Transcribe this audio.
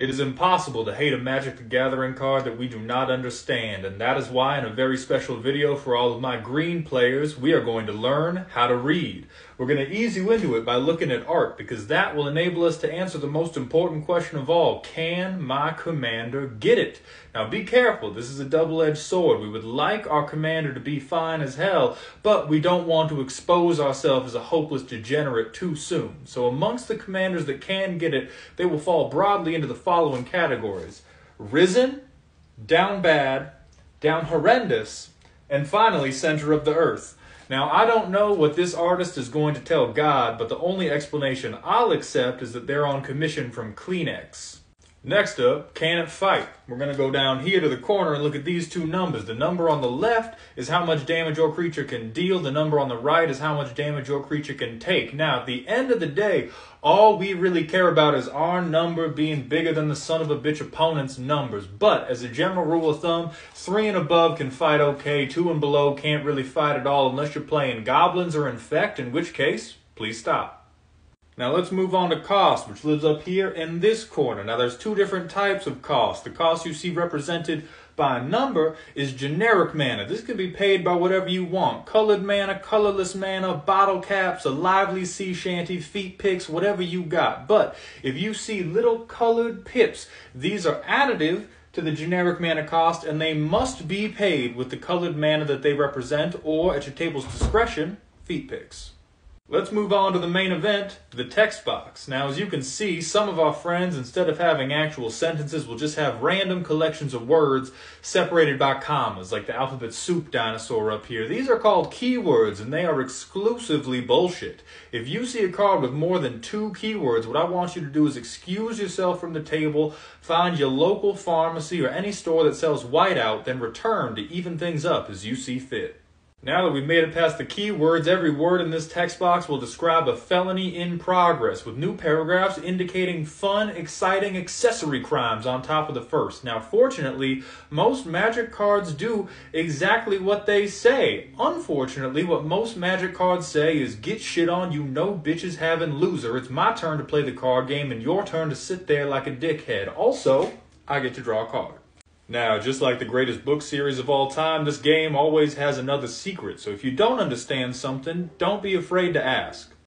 It is impossible to hate a Magic the Gathering card that we do not understand, and that is why in a very special video for all of my green players, we are going to learn how to read. We're going to ease you into it by looking at art, because that will enable us to answer the most important question of all: can my commander get it? Now be careful, this is a double-edged sword. We would like our commander to be fine as hell, but we don't want to expose ourselves as a hopeless degenerate too soon. So amongst the commanders that can get it, they will fall broadly into the following categories: risen, down bad, down horrendous, and finally center of the earth. Now, I don't know what this artist is going to tell God, but the only explanation I'll accept is that they're on commission from Kleenex. Next up, can it fight? We're going to go down here to the corner and look at these two numbers. The number on the left is how much damage your creature can deal. The number on the right is how much damage your creature can take. Now, at the end of the day, all we really care about is our number being bigger than the son of a bitch opponent's numbers. But as a general rule of thumb, 3 and above can fight okay. 2 and below can't really fight at all unless you're playing goblins or infect, in which case, please stop. Now let's move on to cost, which lives up here in this corner. Now there's two different types of cost. The cost you see represented by a number is generic mana. This can be paid by whatever you want: colored mana, colorless mana, bottle caps, a lively sea shanty, feet picks, whatever you got. But if you see little colored pips, these are additive to the generic mana cost, and they must be paid with the colored mana that they represent, or at your table's discretion, feet picks. Let's move on to the main event, the text box. Now, as you can see, some of our friends, instead of having actual sentences, will just have random collections of words separated by commas, like the alphabet soup dinosaur up here. These are called keywords, and they are exclusively bullshit. If you see a card with more than 2 keywords, what I want you to do is excuse yourself from the table, find your local pharmacy or any store that sells whiteout, then return to even things up as you see fit. Now that we've made it past the keywords, every word in this text box will describe a felony in progress, with new paragraphs indicating fun, exciting accessory crimes on top of the first. Now, fortunately, most Magic cards do exactly what they say. Unfortunately, what most Magic cards say is, get shit on, you know bitches having loser. It's my turn to play the card game and your turn to sit there like a dickhead. Also, I get to draw a card. Now, just like the greatest book series of all time, this game always has another secret. So if you don't understand something, don't be afraid to ask.